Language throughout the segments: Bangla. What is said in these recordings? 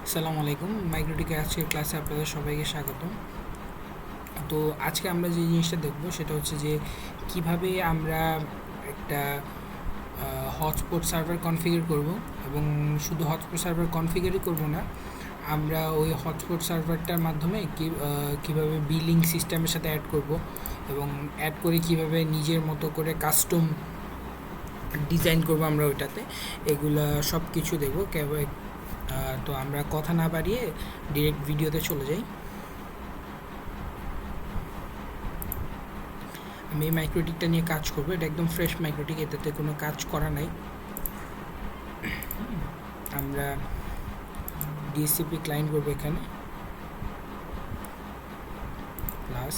আসসালামু আলাইকুম। মাইক্রোটিকের আজকের ক্লাসে আপনাদের সবাইকে স্বাগতম। তো আজকে আমরা যে জিনিসটা দেখব সেটা হচ্ছে যে কিভাবে আমরা একটা হটস্পট সার্ভার কনফিগার করব, এবং শুধু হটস্পট সার্ভার কনফিগারই করব না, আমরা ওই হটস্পট সার্ভারটার মাধ্যমে কীভাবে বিলিং সিস্টেমের সাথে অ্যাড করব, এবং অ্যাড করে কিভাবে নিজের মতো করে কাস্টম ডিজাইন করব আমরা ওইটাতে। এগুলা সব কিছু দেখব। তো আমরা কথা না বাড়িয়ে ডিরেক্ট ভিডিওতে চলে যাই। আমি এই মাইক্রোটিকটা নিয়ে কাজ করবো। এটা একদম ফ্রেশ মাইক্রোটিক, এটাতে কোনো কাজ করা নাই। আমরা ডিএসসিপি ক্লায়েন্ট করবো এখানে, প্লাস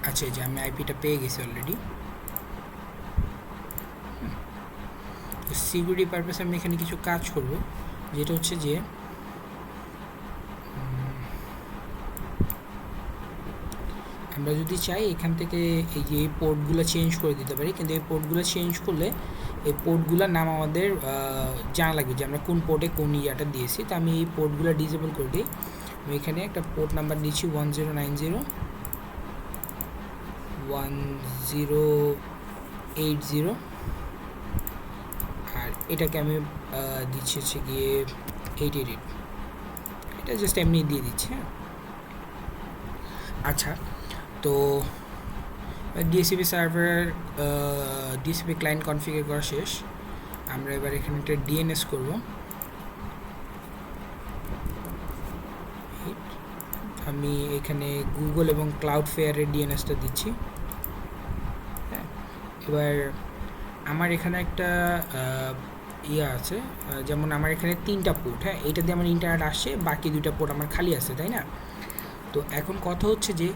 আচ্ছা, এই যে আমি আইপিটা পেয়ে গেছি অলরেডি। সিকিউরিটি পারপাসে আমি এখানে কিছু কাজ করব, যেটা হচ্ছে যে আমরা যদি চাই এখান থেকে এই যে পোর্টগুলো চেঞ্জ করে দিতে পারি, কিন্তু এই পোর্টগুলো চেঞ্জ করলে এই পোর্টগুলোর নাম আমাদের জানা লাগবে যে আমরা কোন পোর্টে কোন ইয়াটা দিয়েছি। তো আমি এই পোর্টগুলো ডিসেবল করে দিই। আমি এখানে একটা পোর্ট নাম্বার দিচ্ছি 1090 আর এটাকে আমি দিচ্ছি হচ্ছে গিয়ে 888। এটা জাস্ট এমনি দিয়ে দিচ্ছি। হ্যাঁ, আচ্ছা, তো ডিএসসিপি ক্লায়েন্ট কনফিগার করা শেষ। আমরা এবার এখানে একটা ডিএনএস করব। আমি এখানে গুগল এবং ক্লাউডফেয়ারের ডিএনএসটা দিচ্ছি। হ্যাঁ, এবার আমার এখানে একটা ইয়ে আছে, যেমন আমার এখানে 3টা পোর্ট। হ্যাঁ, এটা দিয়ে আমার ইন্টারনেট আসছে, বাকি 2টা পোর্ট আমার খালি আছে, তাই না? তো এখন কথা হচ্ছে যে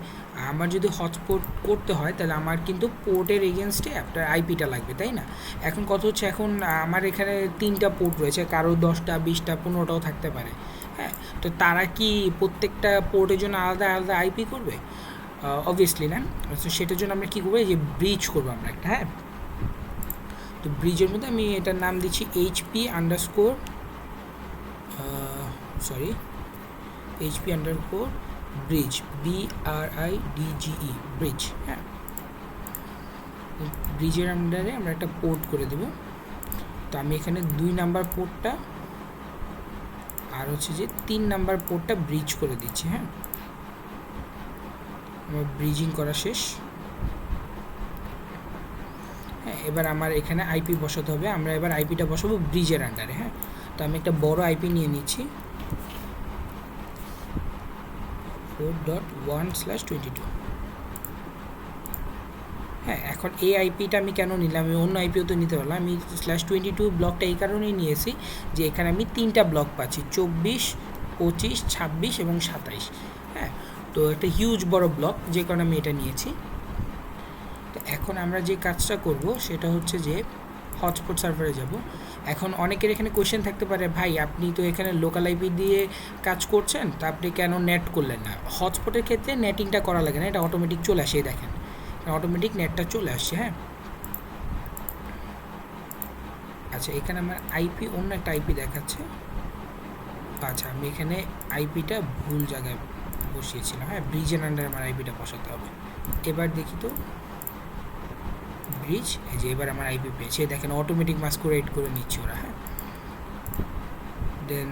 আমার যদি হটস্পট করতে হয় তাহলে আমার কিন্তু পোর্টের এগেনস্টে আপনার আইপিটা লাগবে, তাই না? এখন কথা হচ্ছে, এখন আমার এখানে 3টা পোর্ট রয়েছে, কারো 10টা 20টা 15টাও থাকতে পারে। হ্যাঁ, তো তারা কি প্রত্যেকটা পোর্টের জন্য আলাদা আলাদা আইপি করবে? অবভিয়াসলি না। তো সেটার জন্য আমরা কী করবো, এই যে ব্রিজ করবো আমরা একটা। হ্যাঁ, তো ব্রিজের মধ্যে আমি এটার নাম দিচ্ছি HP underscore bridge, BRIDGE bridge. হ্যাঁ, ব্রিজের আন্ডারে আমরা একটা পোর্ট করে দেব। তো আমি এখানে 2 নাম্বার পোর্টটা আর হচ্ছে যে 3 নাম্বার পোর্টটা ব্রিজ করে দিচ্ছি। হ্যাঁ, আমার ব্রিজিং করা শেষ। হ্যাঁ, এবার আমার এখানে আইপি বসাতে হবে। আমরা এবার আইপিটা বসাবো ব্রিজের আন্ডারে। হ্যাঁ, তো আমি একটা বড় আইপি নিয়ে নিচ্ছি, 4.1/22। হ্যাঁ, এখন এই আইপিটা আমি কেন নিলাম, আমি অন্য আইপিও তো নিতে পারলাম। আমি /22 ব্লকটা এই কারণেই নিয়েছি যে এখানে আমি 3টা ব্লক পাচ্ছি, 24, 25, 26 এবং 27। হ্যাঁ, তো একটা হিউজ বড় ব্লক, যে কারণে আমি এটা নিয়েছি। তো এখন আমরা যে কাজটা করব সেটা হচ্ছে যে হটস্পট সার্ভারে যাব। এখন অনেকের এখানে কোয়েশ্চেন থাকতে পারে, ভাই আপনি তো এখানে লোকাল আইপি দিয়ে কাজ করছেন, তা আপনি কেন নেট করলেন না? হটস্পটের ক্ষেত্রে নেটিংটা করা লাগে না, এটা অটোমেটিক চলে আসে। দেখেন, অটোমেটিক নেটটা চলে আসছে। হ্যাঁ, আচ্ছা, এখানে আমার আইপি অন্য একটা আইপি দেখাচ্ছে। আচ্ছা, আমি এখানে আইপিটা ভুল জায়গায় বসিয়েছিলাম। হ্যাঁ, ব্রিজের আন্ডারে আমার আইপিটা বসাতে হবে। এবার দেখি তো, ব্রিজ, এই যে এবার আমার আইপি পেয়েছে। দেখেন অটোমেটিক মাস্কুরেট করে নিচ্ছে ওরা। হ্যাঁ, দেন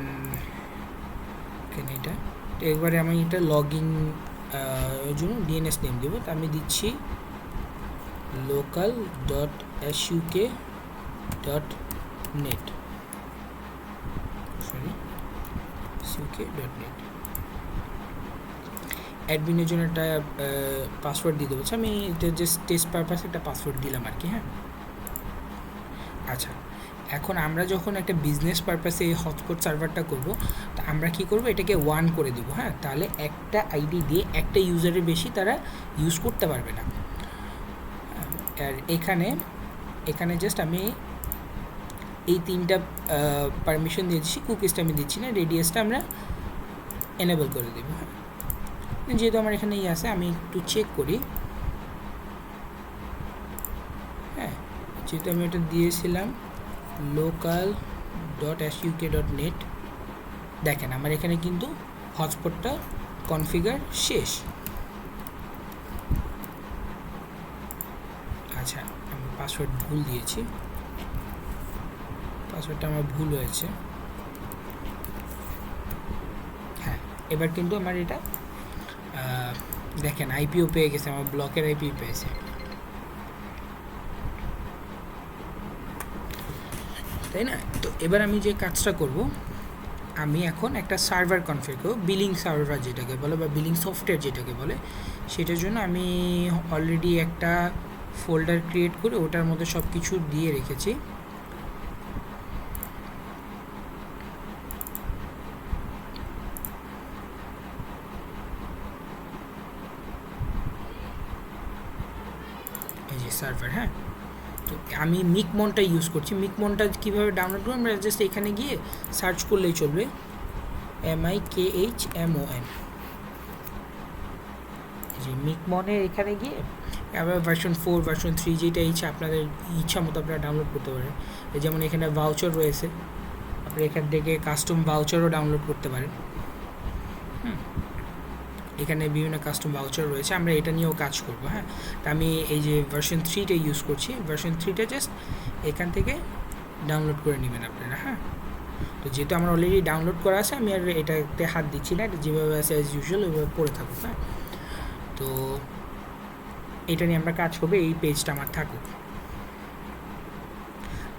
এখানে এটা, তো একবারে আমি এটা লগ ইন জন্য ডিএনএস নেম দেবো। তো আমি দিচ্ছি local.suk.net suk.net। অ্যাডমিনের জন্য একটা পাসওয়ার্ড দিয়ে দেবো। আমি এটা জাস্ট টেস্ট পারপাসে একটা পাসওয়ার্ড দিলাম আর কি। হ্যাঁ, আচ্ছা, এখন আমরা যখন একটা বিজনেস পারপাসে এই হটস্পট সার্ভারটা করব, তা আমরা কি করব, এটাকে 1 করে দিব। হ্যাঁ, তাহলে একটা আইডি দিয়ে একটা ইউজারের বেশি তারা ইউজ করতে পারবে না। আর এখানে জাস্ট আমি এই 3টা পারমিশন দিয়েছি, কুকিজটা আমি দিচ্ছি না, রেডিয়াসটা আমরা এনেবল করে দেব। হ্যাঁ, যেহেতু আমার এখানে আছে, আমি একটু চেক করি। যেহেতু আমি এটা দিয়েছিলাম local.suk.net, দেখেন আমার এখানে কিন্তু হটস্পটটা কনফিগার শেষ। আচ্ছা, আমি পাসওয়ার্ড ভুল দিয়েছি, পাসওয়ার্ডটা আমার ভুল হয়েছে। হ্যাঁ, এবার কিন্তু আমার এটা দেখেন আইপিও পেয়ে গেছে, আমার ব্লকের আইপি পেয়েছে, তাই না? তো এবার আমি যে কাজটা করব, আমি এখন একটা সার্ভার কনফিগার করব, বিলিং সার্ভার যেটাকে বলে বা বিলিং সফটওয়্যার যেটাকে বলে। সেটার জন্য আমি অলরেডি একটা ফোল্ডার ক্রিয়েট করে ওটার মধ্যে সব কিছু দিয়ে রেখেছি। এই যে সার্ভার, হ্যাঁ। তো আমি মিকমনটা ইউজ করছি। মিকমনটা কীভাবে ডাউনলোড করবো, আমরা জাস্ট এখানে গিয়ে সার্চ করলেই চলবে, MIKHMON। যে মিকমনের এখানে গিয়ে আবার ভার্সন 4, ভার্সন 3 যেটা ইচ্ছা আপনাদের ইচ্ছা মতো আপনারা ডাউনলোড করতে পারেন। যেমন এখানে ভাউচার রয়েছে, আপনি এখান থেকে কাস্টম ভাউচারও ডাউনলোড করতে পারেন। এখানে বিভিন্ন কাস্টম ভাউচার রয়েছে, আমরা এটা নিয়েও কাজ করব। হ্যাঁ, তা আমি এই যে ভার্সন 3টা ইউজ করছি, ভার্সন 3টা জাস্ট এখান থেকে ডাউনলোড করে নেবেন আপনারা। হ্যাঁ, তো যেহেতু আমার অলরেডি ডাউনলোড করা আছে, আমি আর এটাতে হাত দিচ্ছি না, এটা যেভাবে আছে অ্যাজ ইউজুয়াল ওইভাবে পড়ে থাকুক। হ্যাঁ, তো এটা নিয়ে আমরা কাজ করবো, এই পেজটা আমার থাকুক।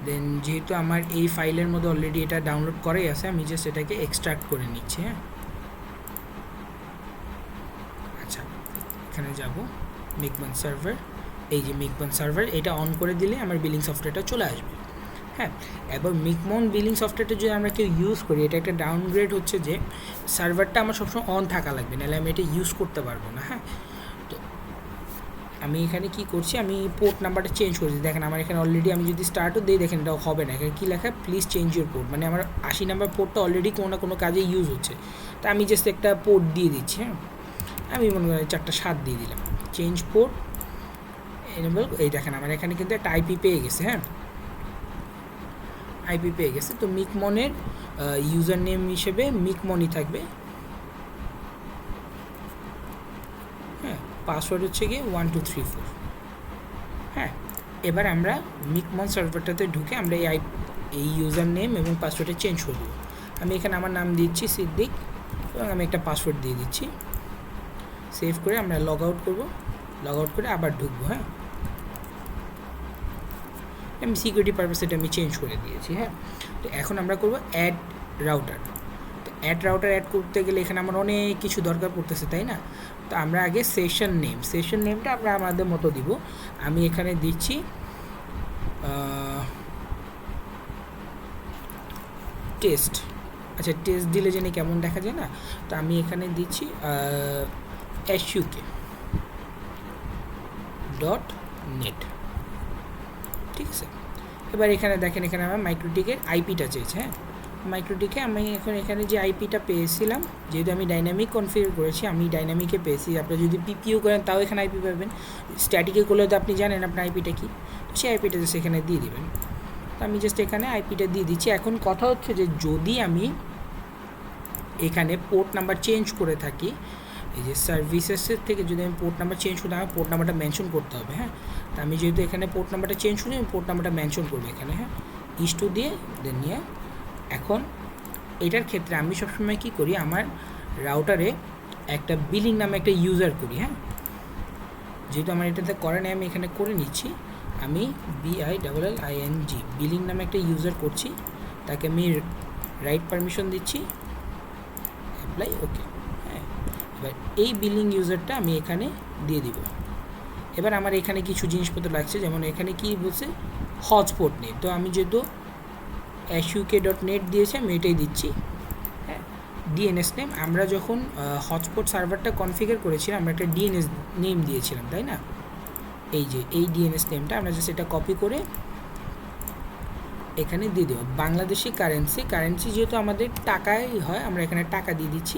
দেন যেহেতু আমার এই ফাইলের মধ্যে অলরেডি এটা ডাউনলোড করাই আছে, আমি জাস্ট এটাকে এক্সট্রাক্ট করে নিচ্ছি। হ্যাঁ, আচ্ছা, এখানে যাব মিকমন সার্ভার, এই যে মিকমন সার্ভার, এটা অন করে দিলে আমার বিলিং সফটওয়্যারটা চলে আসবে। হ্যাঁ, এবার মিকমন বিলিং সফটওয়্যারটা যদি আমরা কেউ ইউজ করি, এটা একটা ডাউনগ্রেড হচ্ছে যে সার্ভারটা আমার সবসময় অন থাকা লাগবে, নাহলে আমি এটা ইউজ করতে পারবো না। হ্যাঁ, তো আমি এখানে কি করছি, আমি পোর্ট নাম্বারটা চেঞ্জ করছি। দেখেন আমার এখানে অলরেডি আমি যদি স্টার্টও দিই, দেখেন এটা হবে না, এখানে কী লেখা, প্লিজ চেঞ্জ ইউর পোর্ট, মানে আমার 80 নাম্বার পোর্টটা অলরেডি কোনো না কোনো কাজে ইউজ হচ্ছে। তা আমি জাস্ট একটা পোর্ট দিয়ে দিচ্ছি। হ্যাঁ, আমি মনে করি 4টা 7 দিয়ে দিলাম, চেঞ্জ পোর্ট এনেবল। এই দেখেন আমার এখানে কিন্তু একটা আইপি পেয়ে গেছে। হ্যাঁ, আইপি পেয়ে গেছে। তো মিকমনের ইউজার নেম হিসেবে মিকমনই থাকবে। হ্যাঁ, পাসওয়ার্ড হচ্ছে গিয়ে 1234। হ্যাঁ, এবার আমরা মিকমন সার্ভারটাতে ঢুকে আমরা এই ইউজার নেম এবং পাসওয়ার্ডটা চেঞ্জ করব। আমি এখানে আমার নাম দিচ্ছি সিদ্দিক, এবং আমি একটা পাসওয়ার্ড দিয়ে দিচ্ছি। সেভ করে আমরা লগ আউট করবো, লগ আউট করে আবার ঢুকবো। হ্যাঁ, আমি সিকিউরিটি পারপাস এটা আমি চেঞ্জ করে দিয়েছি। হ্যাঁ, তো এখন আমরা করব অ্যাড রাউটার। তো অ্যাড রাউটার অ্যাড করতে গেলে এখানে আমার অনেক কিছু দরকার পড়তেছে, তাই না? তো আমরা আগে সেশন নেমটা আমরা আমাদের মতো দিব। আমি এখানে দিচ্ছি টেস্ট। আচ্ছা, টেস্ট দিলে জানি কেমন দেখা যায় না, তো আমি এখানে দিচ্ছি SUK.net। ঠিক আছে, এবার এখানে দেখেন, এখানে আমার মাইক্রোটিকের আইপিটা চেয়েছে। হ্যাঁ, মাইক্রোটিকে আমি এখন এখানে যে আইপিটা পেয়েছিলাম, যেহেতু আমি ডাইনামিক কনফিগার করেছি, আমি ডাইনামিকে পেয়েছি। আপনারা যদি পিপিও করেন তাও এখানে আইপি পাবেন, স্ট্যাটিকে করলে তো আপনি জানেন আপনার আইপিটা কী, সেই আইপিটা জাস্ট এখানে দিয়ে দেবেন। তো আমি জাস্ট এখানে আইপিটা দিয়ে দিচ্ছি। এখন কথা হচ্ছে যে যদি আমি এখানে পোর্ট নাম্বার চেঞ্জ করে থাকি, এই যে সার্ভিসেসের থেকে যদি আমি পোর্ট নাম্বার চেঞ্জ করি, আমার পোর্ট নাম্বারটা মেনশন করতে হবে। হ্যাঁ, তো আমি যেহেতু এখানে পোর্ট নাম্বারটা চেঞ্জ করি, আমি পোর্ট নাম্বারটা মেনশন করবো এখানে। হ্যাঁ, ইস্টু দিয়ে দেন নিয়ে, এখন এটার ক্ষেত্রে আমি সবসময় কী করি, আমার রাউটারে একটা বিলিং নামে একটা ইউজার করি। হ্যাঁ, যেহেতু আমার এটাতে করে নেই, আমি এখানে করে নিচ্ছি। আমি BILLING বিলিং নামে একটা ইউজার করছি, তাকে আমি রাইট পারমিশন দিচ্ছি, অ্যাপ্লাই, ওকে। হ্যাঁ, এবার এই বিলিং ইউজারটা আমি এখানে দিয়ে দিব। এবার আমার এখানে কিছু জিনিসপত্র লাগছে, যেমন এখানে কি বলছে, হটস্পট নেম। তো আমি যেহেতু SUK.net দিয়েছি, আমি এটাই দিচ্ছি। হ্যাঁ, DNS নেম, আমরা যখন হটস্পট সার্ভারটা কনফিগার করেছিলাম, আমরা একটা DNS নেম দিয়েছিলাম, তাই না? এই যে এই DNS নেমটা আমরা জাস্ট এটা কপি করে এখানে দিয়ে দেবো। বাংলাদেশি কারেন্সি যেহেতু আমাদের টাকায় হয়, আমরা এখানে টাকা দিয়ে দিচ্ছি।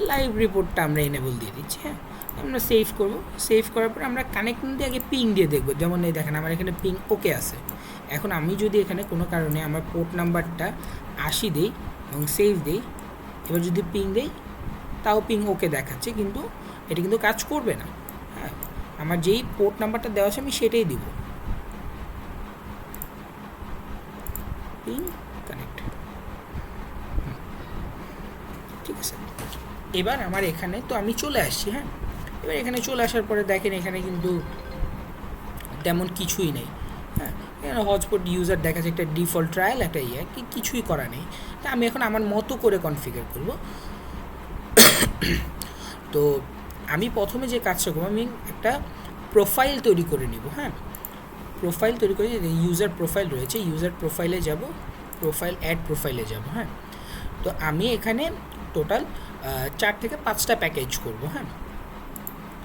লাইভ রিপোর্টটা আমরা এনেবল দিয়ে দিচ্ছি। হ্যাঁ, আমরা সেভ করব। সেভ করার পর আমরা কানেক্টিং দিয়ে আগে পিং দিয়ে দেখব। যেমন এই দেখেন আমার এখানে পিং ওকে আছে, এখন আমি যদি এখানে কোনো কারণে আমার পোর্ট নাম্বারটা 80 দিই এবং সেভ দিই, এবার যদি পিং দিই তাও পিং ওকে দেখাচ্ছে, কিন্তু এটা কিন্তু কাজ করবে না। হ্যাঁ, আমার যেই পোর্ট নাম্বারটা দেওয়া আছে আমি সেটাই দিব, পিং কানেক্ট। ঠিক আছে, এবার আমার এখানে তো আমি চলে আসছি। হ্যাঁ, এবার এখানে চলে আসার পরে দেখেন এখানে কিন্তু তেমন কিছুই নেই। হ্যাঁ, এখানে হটস্পট ইউজার দেখা যাচ্ছে একটা ডিফল্ট ট্রায়াল, একটা কিছুই করা নেই। তা আমি এখন আমার মতো করে কনফিগার করব। তো আমি প্রথমে যে কাজটা করবো, আমি একটা প্রোফাইল তৈরি করে নিব। হ্যাঁ, প্রোফাইল তৈরি করে ইউজার প্রোফাইল রয়েছে, ইউজার প্রোফাইলে যাব, প্রোফাইল অ্যাড প্রোফাইলে যাব। হ্যাঁ, তো আমি এখানে টোটাল 4 থেকে 5টা প্যাকেজ করব। হ্যাঁ,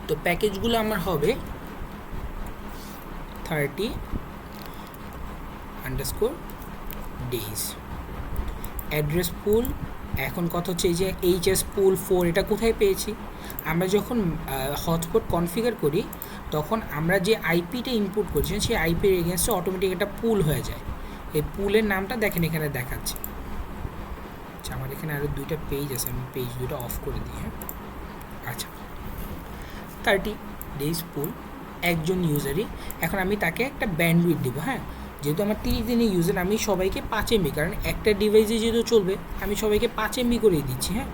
তো প্যাকেজগুলো আমার হবে 30_days অ্যাড্রেস পুল। এখন কথা হচ্ছে এই যে HS পুল 4 এটা কোথায় পেয়েছি, আমরা যখন হটস্পট কনফিগার করি তখন আমরা যে আইপিটা ইনপুট করছি সেই আইপির এগেনস্টে অটোমেটিক একটা পুল হয়ে যায়। এই পুলের নামটা দেখেন এখানে দেখাচ্ছে। আচ্ছা, আমার এখানে আরও 2টা পেজ আছে, আমি পেজ 2টা অফ করে দিই। হ্যাঁ, আচ্ছা, 30 days পুল একজন ইউজারই। এখন আমি তাকে একটা ব্যান্ডউইথ দেবো। হ্যাঁ, যেহেতু আমার 30 দিনের ইউজার, আমি সবাইকে 5 MB, কারণ একটা ডিভাইসে যেহেতু চলবে আমি সবাইকে 5 MB করেই দিচ্ছি। হ্যাঁ,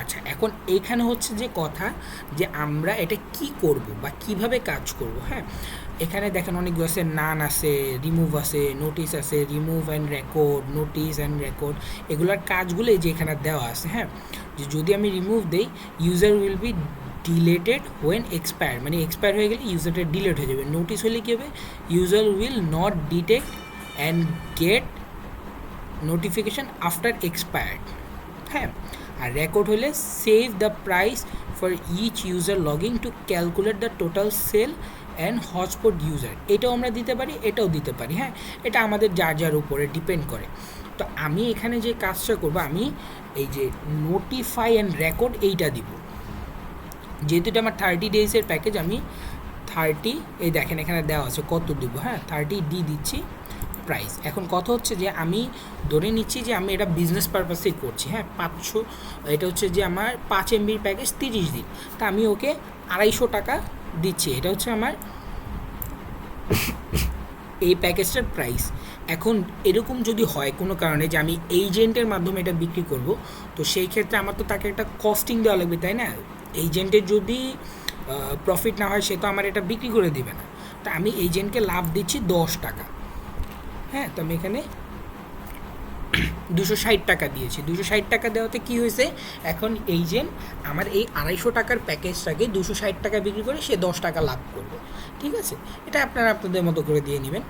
আচ্ছা, এখন এইখানে হচ্ছে যে কথা যে আমরা এটা কি করব বা কিভাবে কাজ করব। হ্যাঁ, এখানে দেখেন অনেকগুলো আছে, নান আছে, রিমুভ আছে, নোটিস আছে, remove and record, notice and record, এগুলোর কাজগুলো এই যে এখানে দেওয়া আছে। হ্যাঁ, যে যদি আমি রিমুভ দেই, user will be deleted when expire, মানে এক্সপায়ার হয়ে গেলে ইউজারটা ডিলেট হয়ে যাবে। নোটিস হলে কী হবে, user will not detect and get notification after expired. হ্যাঁ, আর রেকর্ড হলে save the price for each user logging to calculate the total sale and hotspot user, এটাও আমরা দিতে পারি, এটাও দিতে পারি। হ্যাঁ, এটা আমাদের যার যার উপরে ডিপেন্ড করে। তো আমি এখানে যে কাজটা করবো, আমি এই যে নোটিফাই অ্যান্ড রেকর্ড এইটা দিব। যেহেতু এটা আমার 30 days-এর প্যাকেজ, আমি 30, এই দেখেন এখানে দেওয়া আছে কত দিব। হ্যাঁ, 30D দিচ্ছি প্রাইস। এখন কথা হচ্ছে যে আমি ধরে নিচ্ছি যে আমি এটা বিজনেস পারপাসেই করছি। হ্যাঁ, 500, এটা হচ্ছে যে আমার 5 MB প্যাকেজ 30 দিন, তা আমি ওকে 250 টাকা দিচ্ছি। এটা হচ্ছে আমার এই প্যাকেজটার প্রাইস। এখন এরকম যদি হয় কোনো কারণে যে আমি এজেন্টের মাধ্যমে এটা বিক্রি করব, তো সেই ক্ষেত্রে আমার তো তাকে একটা কস্টিং দেওয়া লাগবে, তাই না? এজেন্টের যদি প্রফিট না হয় সে তো আমার এটা বিক্রি করে দেবে না। তা আমি এজেন্টকে লাভ দিচ্ছি 10 টাকা। হ্যাঁ, তো আমি এখানে 260 টাকা দিয়েছি। 260 টাকা দেওয়াতে কী হয়েছে, এখন এজেন্ট আমার এই 250 টাকার প্যাকেজটাকে 260 টাকা বিক্রি করে সে 10 টাকা লাভ করবে। ঠিক আছে, এটা আপনারা আপনাদের মতো করে দিয়ে নেবেন।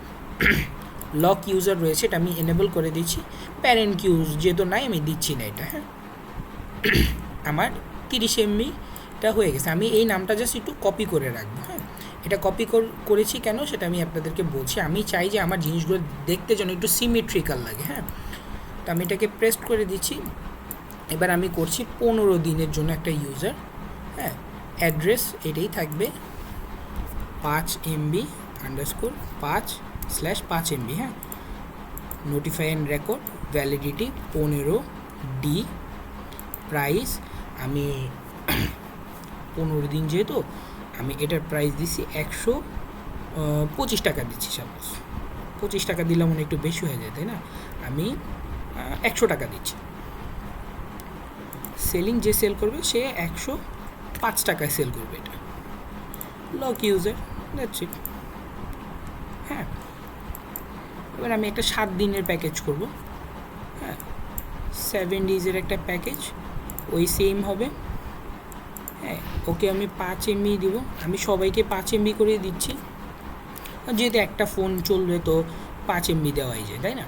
লক ইউজার রয়েছে, এটা আমি এনেবল করে দিচ্ছি। প্যারেন্ট ইউজ যেহেতু নাই, আমি দিচ্ছি না এটা। হ্যাঁ, আমার 30 MB-টা হয়ে গেছে। আমি এই নামটা জাস্ট একটু কপি করে রাখবো। হ্যাঁ, এটা কপি করেছি কেন সেটা আমি আপনাদেরকে বলছি। আমি চাই যে আমার জিনিসগুলো দেখতে যেন একটু সিমেট্রিক্যাল লাগে। হ্যাঁ, তো আমি এটাকে প্রেস করে দিচ্ছি। এবার আমি করছি 15 দিনের জন্য একটা ইউজার। হ্যাঁ, অ্যাড্রেস এটাই থাকবে 5 MB _ 5/5 MB। হ্যাঁ, notify and record, validity 15D, price আমি 15 দিন যেহেতু আমি এটার প্রাইস দিচ্ছি 125 টাকা দিচ্ছি। সাপোজ 25 টাকা দিলে মনে একটু বেশি হয়ে যায়, তাই না? আমি 100 টাকা দিচ্ছি। সেলিং যে সেল করবে সে 105 টাকায় সেল করবে। এটা লক ইউজার, দ্যাটস ইট। হ্যাঁ, এবার আমি একটা 7 দিনের প্যাকেজ করব। হ্যাঁ, 7 days-এর একটা প্যাকেজ, ওই সেম হবে। হ্যাঁ, ওকে আমি 5 MB দিব। আমি সবাইকে 5 MB করে দিচ্ছি, যেহেতু একটা ফোন চলবে তো 5 MB দেওয়াই যায়, তাই না?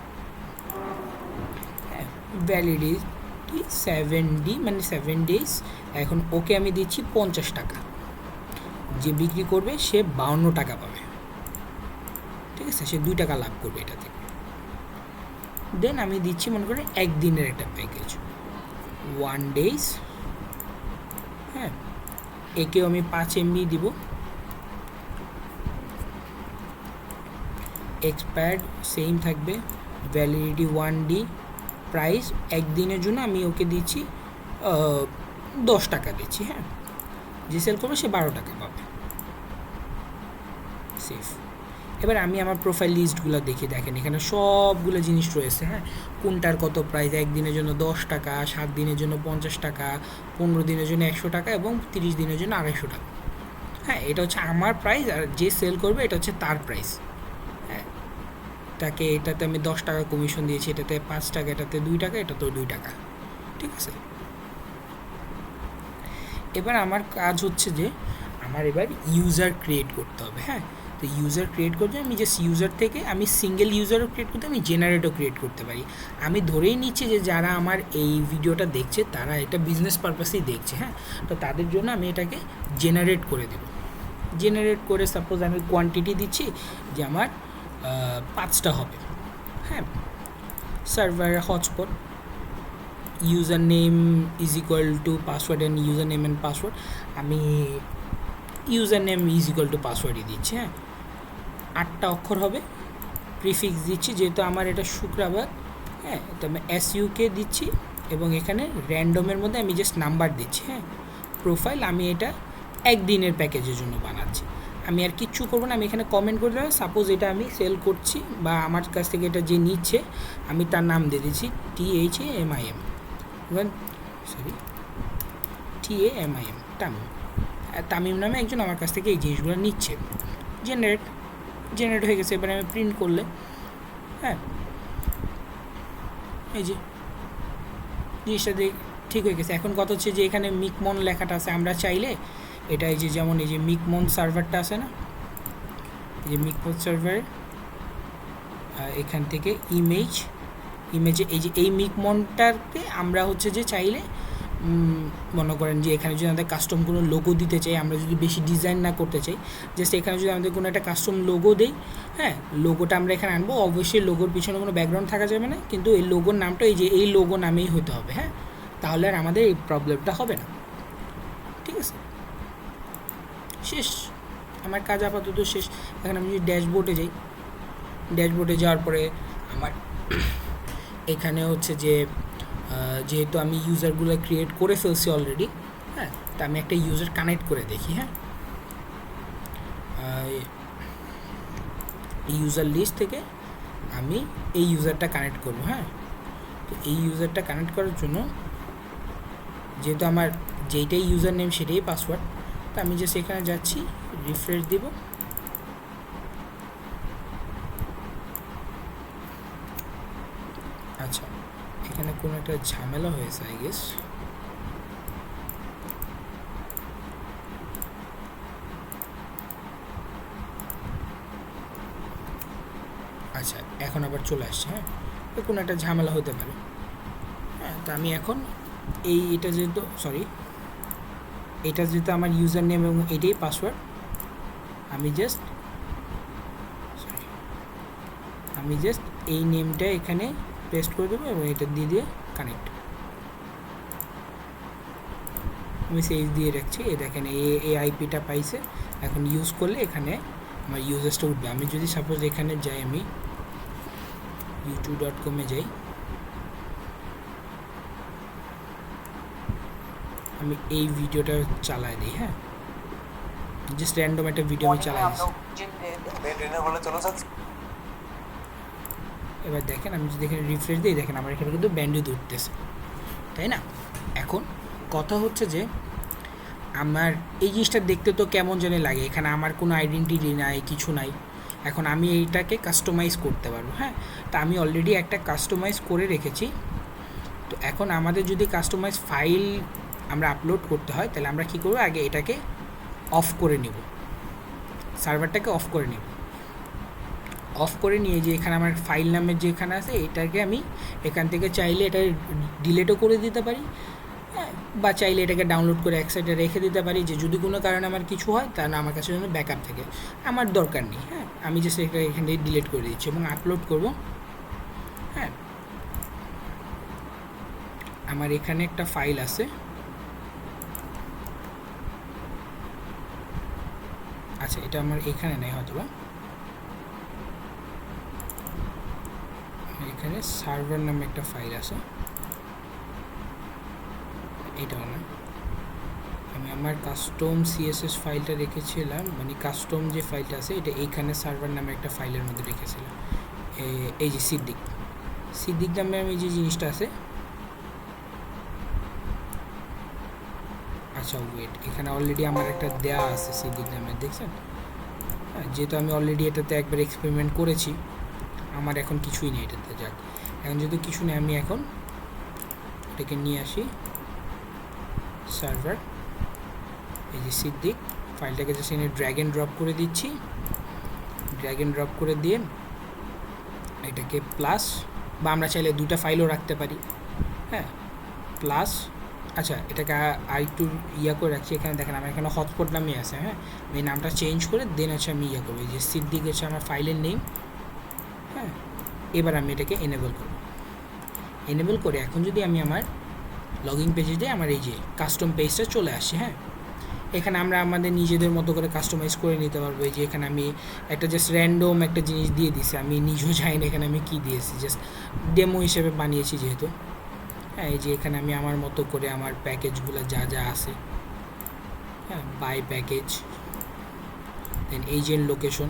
হ্যাঁ, ভ্যালিডিটি 7D, মানে 7 days। এখন ওকে আমি দিচ্ছি 50 টাকা। যে বিক্রি করবে সে 52 টাকা পাবে। ঠিক আছে, সে 2 টাকা লাভ করবে এটা থেকে। দেন আমি দিচ্ছি মনে করেন 1 দিনের একটা প্যাকেজ, 1 days। হ্যাঁ, একেও আমি 5 MB দিব। এক্সপায়ার্ড সেম থাকবে, ভ্যালিডিটি 1D, প্রাইস একদিনের জন্য আমি ওকে দিচ্ছি 10 টাকা দিচ্ছি। হ্যাঁ, যে সেল করবে সে 12 টাকা পাবে। সেফ। এবার আমি আমার প্রোফাইল লিস্টগুলো দেখি, দেখেন এখানে সবগুলো জিনিস রয়েছে। হ্যাঁ, কোনটার কত প্রাইস, একদিনের জন্য 10 টাকা, 7 দিনের জন্য 50 টাকা, 15 দিনের জন্য 100 টাকা এবং 30 দিনের জন্য 250 টাকা। হ্যাঁ, এটা হচ্ছে আমার প্রাইস, আর যে সেল করবে এটা হচ্ছে তার প্রাইস। হ্যাঁ, তাকে এটাতে আমি 10 টাকা কমিশন দিয়েছি, এটাতে 5 টাকা, এটাতে 2 টাকা, এটাতেও 2 টাকা। ঠিক আছে, এবার আমার কাজ হচ্ছে যে আমার এবার ইউজার ক্রিয়েট করতে হবে। হ্যাঁ, তো ইউজার ক্রিয়েট করতে আমি জাস্ট ইউজার থেকে আমি সিঙ্গেল ইউজারও ক্রিয়েট করতে, আমি জেনারেটও ক্রিয়েট করতে পারি। আমি ধরেই নিচ্ছি যে যারা আমার এই ভিডিওটা দেখছে তারা এটা বিজনেস পারপাসেই দেখছে। হ্যাঁ, তো তাদের জন্য আমি এটাকে জেনারেট করে দেব। জেনারেট করে সাপোজ আমি কোয়ান্টিটি দিচ্ছি যে আমার 5টা হবে। হ্যাঁ, server hotspot, user name is equal to password and user name and password, আমি user name is equal to পাসওয়ার্ডই দিচ্ছি। হ্যাঁ, 8টা অক্ষর হবে। প্রিফিক্স দিচ্ছি যেহেতু আমার এটা শুক্রবার। হ্যাঁ, তো আমি SUK দিচ্ছি এবং এখানে র্যান্ডমের মধ্যে আমি জাস্ট নাম্বার দিচ্ছি। হ্যাঁ, প্রোফাইল আমি এটা একদিনের প্যাকেজের জন্য বানাচ্ছি, আমি আর কিচ্ছু করবো না। আমি এখানে কমেন্ট করে দেবো, সাপোজ এটা আমি সেল করছি বা আমার কাছ থেকে এটা যে নিচ্ছে আমি তার নাম দিয়ে দিচ্ছি THAMIM, sorry TAMIM, Tamim. Tamim নামে একজন আমার কাছ থেকে এই জিনিসগুলো নিচ্ছে। জেনারেট হয়ে গেছে। এবার আমি প্রিন্ট করলে, হ্যাঁ, এই যে জিনিসটা ঠিক হয়ে গেছে। এখন কথা হচ্ছে যে এখানে মিকমন লেখাটা আছে, আমরা চাইলে এটা এই যে যেমন এই যে মিকমন সার্ভারটা আছে না, এই যে মিকমন সার্ভার, এখান থেকে ইমেজে এই যে এই মিকমনটাকে আমরা হচ্ছে যে চাইলে মনে করেন যে এখানে যদি আমাদের কাস্টম কোনো লোগো দিতে চাই, আমরা যদি বেশি ডিজাইন না করতে চাই, জাস্ট এখানে যদি আমাদের কোনো একটা কাস্টম লোগো দেই, হ্যাঁ, লোগোটা আমরা এখানে আনবো। অবশ্যই লোগোর পিছনে কোনো ব্যাকগ্রাউন্ড থাকা যাবে না, কিন্তু এই লোগোর নামটা এই যে এই লোগো নামেই হতে হবে। হ্যাঁ, তাহলে আর আমাদের এই প্রবলেমটা হবে না। ঠিক আছে, শেষ, আমার কাজ আপাতত শেষ। এখন আমি যদি ড্যাশবোর্ডে যাই, ড্যাশবোর্ডে যাওয়ার পরে আমার এখানে হচ্ছে যে যেহেতু আমি ইউজারগুলো ক্রিয়েট করে ফেলছি অলরেডি, হ্যাঁ, তা আমি একটা ইউজার কানেক্ট করে দেখি। হ্যাঁ, ইউজার লিস্ট থেকে আমি এই ইউজারটা কানেক্ট করব। হ্যাঁ, তো এই ইউজারটা কানেক্ট করার জন্য যেহেতু আমার যেইটাই ইউজার নেম সেটাই পাসওয়ার্ড, তো আমি জাস্ট এখানে যাচ্ছি, রিফ্রেশ দিব। আচ্ছা, এখানে কোনো একটা ঝামেলা হয়েছে আই গেস। আচ্ছা, এখন আবার চলে আসছে। হ্যাঁ, তো কোনো একটা ঝামেলা হতে পারে। হ্যাঁ, তো আমি এখন এটা যেহেতু আমার ইউজার নেম এবং এটাই পাসওয়ার্ড, আমি জাস্ট এই নেমটা এখানে পেস্ট করে দেবো এবং এটা দিয়ে কানেক্ট। আমি সেভ দিয়ে রাখছি। দেখেন এই আইপিটা পাইছে, এখন ইউজ করলে এখানে আমার ইউজার্সটা উঠবে। আমি যদি সাপোজ এখানে যাই, আমি youtube.com যাই, আমি এই ভিডিওটা চালাই দিই। হ্যাঁ, জাস্ট র্যান্ডম একটা ভিডিও আমি চালাই দিচ্ছি। এবার দেখেন আমি যদি এখানে রিফ্রেশ দিই, দেখেন আমার এখানে কিন্তু ব্যান্ডউইথ উঠতেছে, তাই না? এখন কথা হচ্ছে যে আমার এই জিনিসটা দেখতে তো কেমন জানি লাগে, এখানে আমার কোনো আইডেন্টিটি নাই, কিছু নাই। এখন আমি এইটাকে কাস্টমাইজ করতে পারবো। হ্যাঁ, তা আমি অলরেডি একটা কাস্টমাইজ করে রেখেছি। তো এখন আমাদের যদি কাস্টমাইজ ফাইল আমরা আপলোড করতে হয়, তাহলে আমরা কী করবো, আগে এটাকে অফ করে নিব, সার্ভারটাকে অফ করে নিব। অফ করে নিয়ে যে এখানে আমার ফাইল নামের যেখানে আছে এটাকে আমি এখান থেকে চাইলে এটা ডিলেটও করে দিতে পারি, হ্যাঁ, বা চাইলে এটাকে ডাউনলোড করে এক সাইডে রেখে দিতে পারি, যে যদি কোনো কারণে আমার কিছু হয় তাহলে আমার কাছে যেন ব্যাকআপ থাকে, আমার দরকার নেই। হ্যাঁ, আমি জাস্ট এটা এখান থেকে ডিলিট করে দিচ্ছি এবং আপলোড করব। হ্যাঁ, আমার এখানে একটা ফাইল আছে, আচ্ছা এটা আমার এখানে নেই হয়তো বা, এখানে সার্ভার নামে একটা ফাইল আছে, এটাও না, আমি আমার কাস্টম সিএসএস ফাইলটা রেখেছিলাম, মানে কাস্টম যে ফাইলটা আছে এটা এইখানে সার্ভার নামে একটা ফাইলের মধ্যে রেখেছিলাম। এই যে সিদ্দিক নামে আমি যে জিনিসটা আছে, আচ্ছা ওয়েট, এখানে অলরেডি আমার একটা দেয়া আছে সিদ্দিক নামে, দেখছেন? যেহেতু আমি অলরেডি এটাতে একবার এক্সপেরিমেন্ট করেছি, আমার এখন কিছুই নেই এটাতে। যাক, এখন যেহেতু কিছু নেই, আমি এখন এটাকে নিয়ে আসি সার্ভার, এই যে সিদ্দিক ফাইলটাকে জাস্ট এনে ড্র্যাগ এন্ড ড্রপ করে দিচ্ছি, ড্র্যাগ এন্ড ড্রপ করে দিয়ে এটাকে প্লাস, বা আমরা চাইলে দুটা ফাইলও রাখতে পারি, হ্যাঁ, প্লাস, আচ্ছা এটাকে আর একটু করে রাখছি। এখানে দেখেন আমার এখানে হটস্পট নামে আছে, হ্যাঁ, এই নামটা চেঞ্জ করে দেন হচ্ছে আমি করবো, যে সিদ্দিক হচ্ছে আমার ফাইলের নেম, হ্যাঁ। এবার আমি এটাকে এনেবল করব, এনেবল করে এখন যদি আমি আমার লগইন পেজে যাই, আমার এই যে কাস্টম পেজটা চলে আসছে, হ্যাঁ। এখানে আমরা আমাদের নিজেদের মতো করে কাস্টমাইজ করে নিতে পারবো। এই যে এখানে আমি একটা জাস্ট র্যান্ডম একটা জিনিস দিয়ে দিছি, আমি নিজেও জানি না এখানে আমি কী দিয়েছি, জাস্ট ডেমো হিসেবে বানিয়েছি যেহেতু, হ্যাঁ। এই যে এখানে আমি আমার মতো করে আমার প্যাকেজগুলো যা যা আছে, হ্যাঁ, by package, then agent location,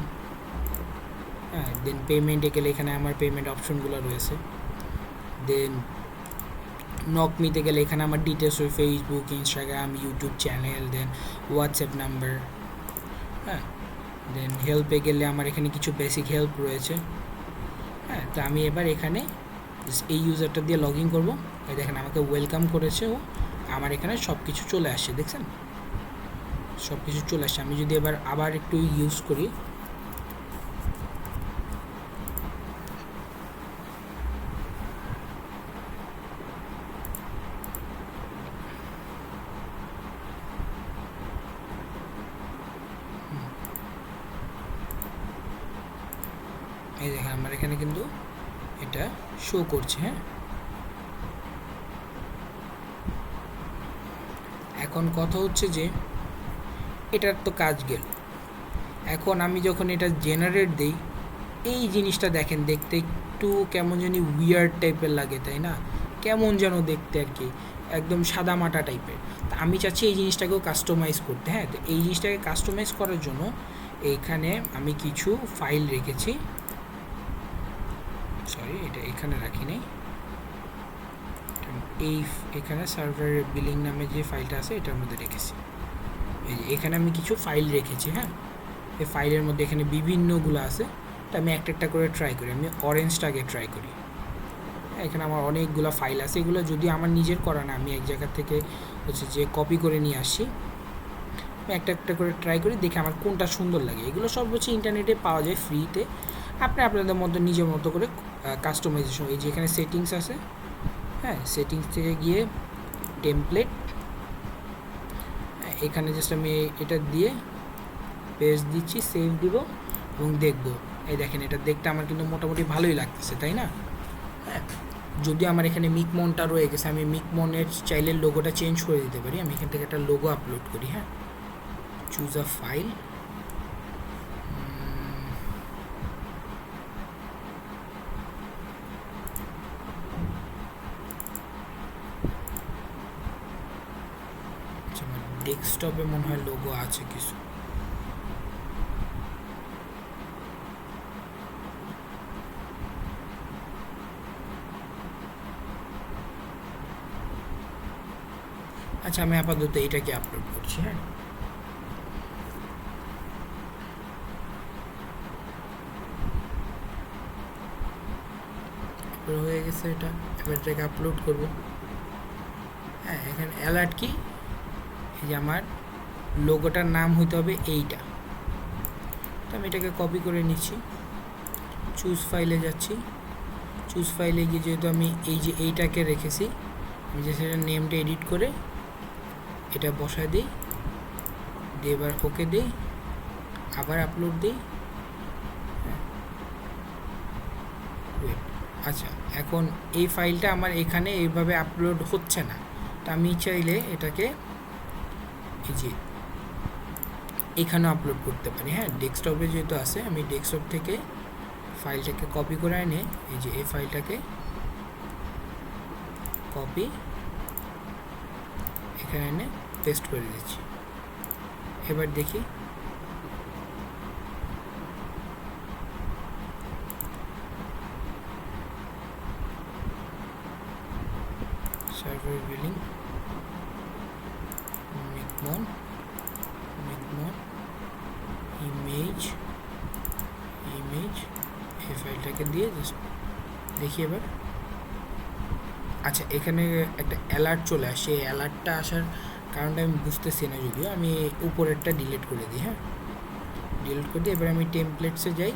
হ্যাঁ, দেন পেমেন্টে গেলে এখানে আমার পেমেন্ট অপশনগুলো রয়েছে, দেন নক মিতে গেলে এখানে আমার ডিটেলস রয়েছে, ফেসবুক, ইনস্টাগ্রাম, ইউটিউব চ্যানেল, দেন হোয়াটসঅ্যাপ নাম্বার, হ্যাঁ, দেন হেল্পে গেলে আমার এখানে কিছু বেসিক হেল্প রয়েছে, হ্যাঁ। তো আমি এবার এখানে এই ইউজারটা দিয়ে লগ ইন করবো, এই দেখেন আমাকে ওয়েলকাম করেছে ও, আমার এখানে সব কিছু চলে আসছে, দেখছেন সব কিছু চলে আসছে। আমি যদি এবার আবার একটু ইউজ করি, এই দেখেন আমার এখানে কিন্তু এটা শো করছে, হ্যাঁ। এখন কথা হচ্ছে যে এটার তো কাজ গেল, এখন আমি যখন এটা জেনারেট দিই, এই জিনিসটা দেখেন দেখতে একটু কেমন জানি উইয়ার্ড টাইপের লাগে, তাই না? কেমন যেন দেখতে আর কি, একদম সাদা মাটা টাইপের। তা আমি চাচ্ছি এই জিনিসটাকেও কাস্টমাইজ করতে, হ্যাঁ। তো এই জিনিসটাকে কাস্টমাইজ করার জন্য এইখানে আমি কিছু ফাইল রেখেছি, সরি এটা এখানে রাখি নাই, এই এখানে সার্ভারের বিলিং নামে যে ফাইলটা আছে এটার মধ্যে রেখেছি। এই যে এখানে আমি কিছু ফাইল রেখেছি, হ্যাঁ। এই ফাইলের মধ্যে এখানে বিভিন্নগুলো আছে, তো আমি একটা একটা করে ট্রাই করি। আমি অরেঞ্জটাকে ট্রাই করি, এখানে আমার অনেকগুলো ফাইল আছে, এগুলো যদি আমার নিজের করা না, আমি এক জায়গা থেকে হচ্ছে যে কপি করে নিয়ে আসি। আমি একটা একটা করে ট্রাই করি, দেখে আমার কোনটা সুন্দর লাগে। এগুলো সব হচ্ছে ইন্টারনেটে পাওয়া যায় ফ্রিতে, আপনি আপনাদের মতো নিজের মতো করে কাস্টমাইজেশন। এই যে এখানে সেটিংস আছে, হ্যাঁ, সেটিংস থেকে গিয়ে টেমপ্লেট, এখানে জাস্ট আমি এটা দিয়ে পেস্ট দিচ্ছি, সেভ দিব এবং দেখব। এই দেখেন এটা দেখতে আমার কিন্তু মোটামুটি ভালোই লাগতেছে, তাই না? হ্যাঁ, যদি আমার এখানে মিকমনটা রয়ে গেছে, আমি মিকমনের চাইলে লোগোটা চেঞ্জ করে দিতে পারি। আমি এখান থেকে একটা লোগো আপলোড করি, হ্যাঁ, চুজ আ ফাইল, আচ্ছা আমার ডেস্কটপে মনে হয় লোগো আছে কিছু, আচ্ছা আমি আপাতত এইটাকে আপলোড করছি, হ্যাঁ। হয়ে গেছে এটা, এবার এটাকে আপলোড করব, হ্যাঁ। এখানে অ্যালার্ট কি, এই যে আমার লোগোটার নাম হইতে হবে এইটা, তো আমি এটাকে কপি করে নিচ্ছি, চুজ ফাইলে যাচ্ছি, চুজ ফাইলে গিয়ে যেহেতু আমি এই যে এইটাকে রেখেছি, আমি যে সেটা নেমটা এডিট করে এটা বসায় দিই, দিয়ে এবার ওকে দিই, আবার আপলোড দিই, আচ্ছা এখন এই ফাইলটা আমার এখানে এইভাবে আপলোড হচ্ছে না, তো আমি চাইলে এটাকে এই যে এখানেও আপলোড করতে পারি, হ্যাঁ। ডেস্কটপে যেহেতু আছে, আমি ডেস্কটপ থেকে ফাইলটাকে কপি করে এনে এই যে এই ফাইলটাকে কপি এখানে এনে পেস্ট করে দিচ্ছি। এবার দেখি সার্ভার বিলিং মেকমন ইমেজ এই ফাইলটাকে দিয়ে জাস্ট দেখি এবার। আচ্ছা, এখানে একটা অ্যালার্ট চলে আসে। এই অ্যালার্টটা আসার কারণটা আমি বুঝতেছি না, যদিও আমি উপরেরটা ডিলিট করে দিই। হ্যাঁ, ডিলিট করে দিই। এবার আমি টেমপ্লেটসে যাই,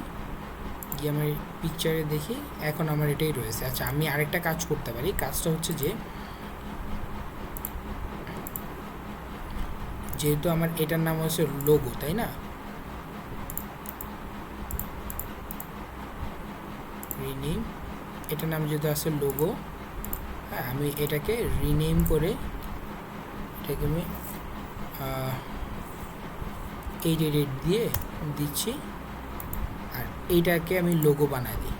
গিয়ে আমার পিকচারে দেখি এখন আমার এটাই রয়েছে। আচ্ছা, আমি আরেকটা কাজ করতে পারি। কাজটা হচ্ছে যে যেহেতু আমার এটার নাম হচ্ছে লোগো, তাই না, রিনেম, এটার নাম যেহেতু আছে লোগো, হ্যাঁ, আমি এটাকে রিনেম করে এটাকে আমি এই রেট দিয়ে দিচ্ছি, আর এইটাকে আমি লোগো বানাই দিই।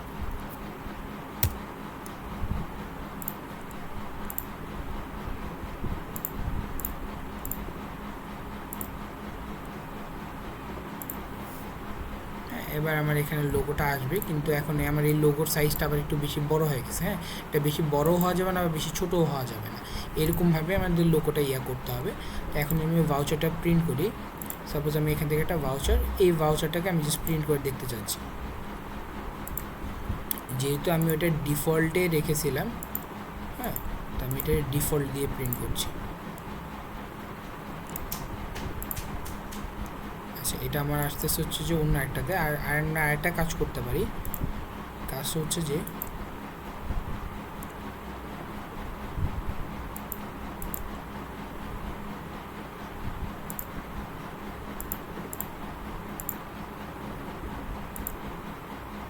এবার আমার এখানে লোগোটা আসবে, কিন্তু এখন আমার এই লোগোর সাইজটা আবার একটু বেশি বড় হয়ে গেছে। হ্যাঁ, এটা বেশি বড়ও হওয়া যাবে না, আবার বেশি ছোটও হওয়া যাবে না, এরকমভাবে আমাদের লোগোটা করতে হবে। তো এখন আমি ভাউচারটা প্রিন্ট করি। সাপোজ আমি এখান থেকে একটা ভাউচার, এই ভাউচারটাকে আমি জাস্ট প্রিন্ট করে দেখতে চাচ্ছি। যেহেতু আমি ওটা ডিফল্টে রেখেছিলাম, হ্যাঁ, তো আমি এটা ডিফল্ট দিয়ে প্রিন্ট করছি। আচ্ছা, এটা আমার আসতেছে হচ্ছে যে অন্য একটাতে। আর আমরা আরেকটা কাজ করতে পারি। কাজটা হচ্ছে যে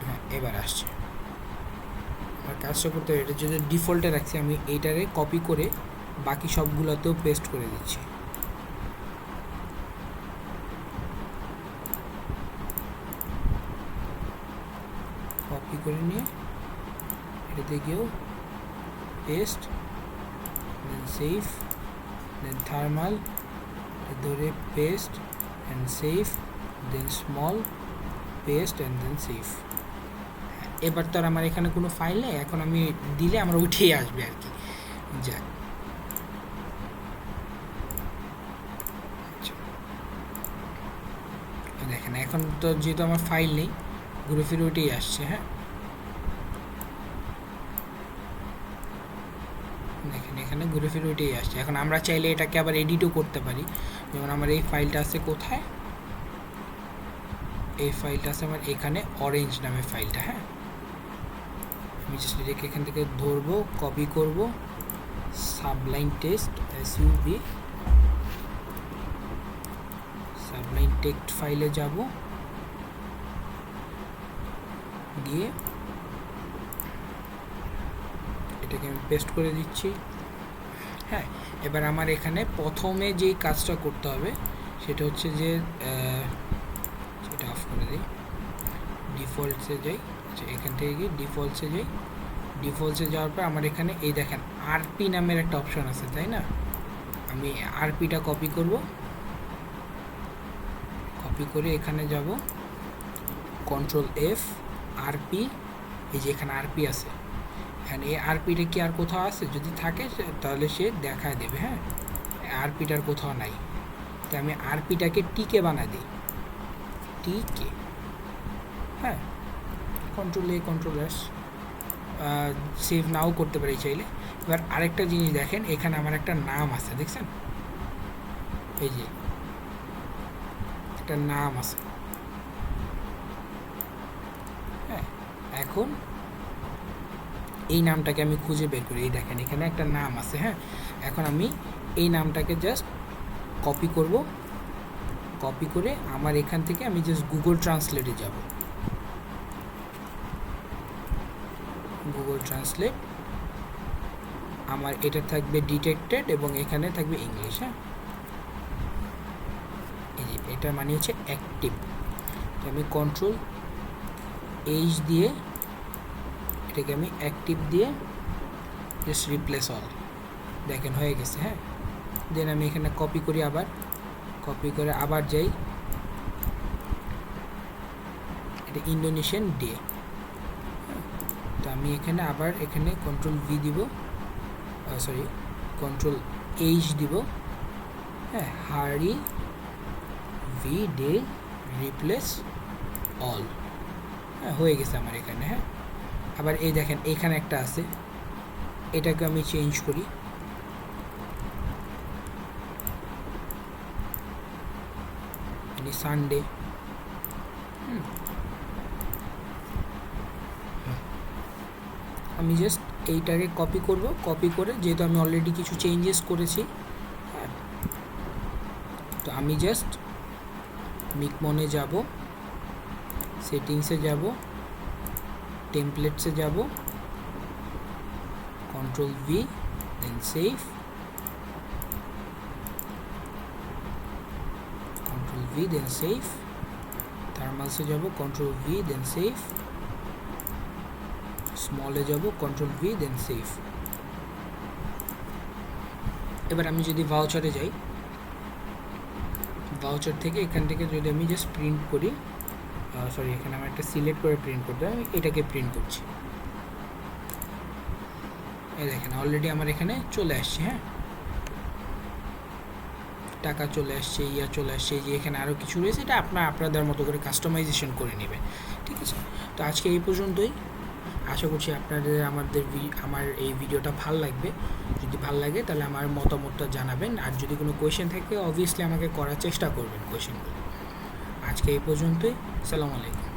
হ্যাঁ, এবার আসছে। আমার কাজটা করতে হবে, এটা যদি ডিফল্টে রাখছি, আমি এইটারে কপি করে বাকি সবগুলোতেও পেস্ট করে দিচ্ছি। কপি করে নিয়ে এটাতে গিয়েও paste, then save, then thermal ধরে paste and save, then small paste and then save. এবার তো আর আমার এখানে কোনো ফাইল নেই, এখন আমি দিলে আমার উঠেই আসবে আর কি। যাক, দেখেন এখন তো যেহেতু আমার ফাইল নেই, ঘুরে ফিরে উঠেই আসছে। হ্যাঁ, দেখেন এখানে ঘুরে ফিরে উঠেই আসছে। এখন আমরা চাইলে এটাকে আবার এডিটও করতে পারি। যেমন আমার এই ফাইলটা আছে কোথায়, এই ফাইলটা আছে আমার এখানে, অরেঞ্জ নামে ফাইলটা। হ্যাঁ, আমি জাস্ট এটাকে এখান থেকে ধরবো, কপি করব, সাবলাইন টেক্সট এসইউবি, সাবলাইন টেক্সট ফাইলে যাব, গিয়ে এটাকে আমি পেস্ট করে দিচ্ছি। হ্যাঁ, এবার আমার এখানে প্রথমে যেই কাজটা করতে হবে সেটা হচ্ছে যে সেটা অফ করে দিই, ডিফল্টসে যাই। আচ্ছা, এখান থেকে গিয়ে ডিফল্টসে যাই। ডিফল্টসে যাওয়ার পর আমার এখানে এই দেখেন আরপি নামের একটা অপশন আছে, তাই না, আমি আরপিটা কপি করব। কপি করে এখানে যাব, কন্ট্রোল এফ, আরপি, এই যে এখানে আরপি আছে, এখানে এই আরপিটা কি আর কোথাও আছে, যদি থাকে তাহলে সে দেখায় দেবে। হ্যাঁ, আরপিটার কোথাও নাই, তো আমি আরপিটাকে টিকে বানাই দিই, টিকে। হ্যাঁ, কন্ট্রোল এ, কন্ট্রোল এস, সেভ নাও করতে পারি চাইলে। এবার আরেকটা জিনিস দেখেন, এখানে আমার একটা নাম আছে, দেখছেন, এই যে একটা নাম আছে। হ্যাঁ, এখন এই নামটাকে আমি খুঁজে বের করি। এই দেখেন এখানে একটা নাম আছে। হ্যাঁ, এখন আমি এই নামটাকে জাস্ট কপি করব, কপি করে আমার এখান থেকে আমি জাস্ট গুগল ট্রান্সলেটে যাব। গুগল ট্রান্সলেট, আমার এটা থাকবে ডিটেক্টেড এবং এখানে থাকবে ইংলিশ। হ্যাঁ, এই যে এটা মানে হচ্ছে অ্যাক্টিভ। তো আমি কন্ট্রোল এইচ দিয়ে এটাকে আমি অ্যাক্টিভ দিয়ে জাস্ট রিপ্লেস অল, দেখেন হয়ে গেছে। হ্যাঁ, দেন আমি এখানে কপি করি, আবার কপি করে আবার যাই, এটা ইন্দোনেশিয়ান ডে। তো আমি এখানে আবার এখানে কন্ট্রোল ভি দিব, সরি কন্ট্রোল এইচ দিব। হ্যাঁ, হারি ভি ডে রিপ্লেস অল। হ্যাঁ, হয়ে গেছে আমার এখানে। হ্যাঁ, আবার এই দেখেন এখানে একটা আছে, এটাকে আমি চেঞ্জ করি, সানডে। আমি জাস্ট এইটাকে কপি করব, কপি করে যেহেতু আমি অলরেডি কিছু চেঞ্জেস করেছি, হ্যাঁ, তো আমি জাস্ট মিকমনে যাব, সেটিংসে যাব, টেমপ্লেটসে যাব, কন্ট্রোল ভি দেন সেভ, কন্ট্রোল ভি দেন সেভ, থার্মালসে যাব, কন্ট্রোল ভি দেন সেভ, স্মলে যাব, কন্ট্রোল ভি দেন সেভ। এবার আমি যদি ভাউচারে যাই, ভাউচার থেকে এখান থেকে যদি আমি জাস্ট প্রিন্ট করি, সরি এখানে আমার একটা সিলেক্ট করে প্রিন্ট করতে হবে, আমি এটাকে প্রিন্ট করছি। এই দেখেন অলরেডি আমার এখানে চলে আসছে। হ্যাঁ, টাকা চলে আসছে, ইয়া চলে আসছে, যে এখানে আরও কিছু রয়েছে, এটা আপনাদের মতো করে কাস্টমাইজেশন করে নেবেন। ঠিক আছে, তো আজকে এই পর্যন্তই। আশা করছি আপনাদের আমার এই ভিডিওটা ভালো লাগবে। যদি ভালো লাগে তাহলে আমার মতামতটা জানাবেন, আর যদি কোনো কোয়েশ্চেন থাকে অবভিয়াসলি আমাকে করার চেষ্টা করবেন কোয়েশ্চেনগুলো। আজকে এই পর্যন্তই, আসসালামু আলাইকুম।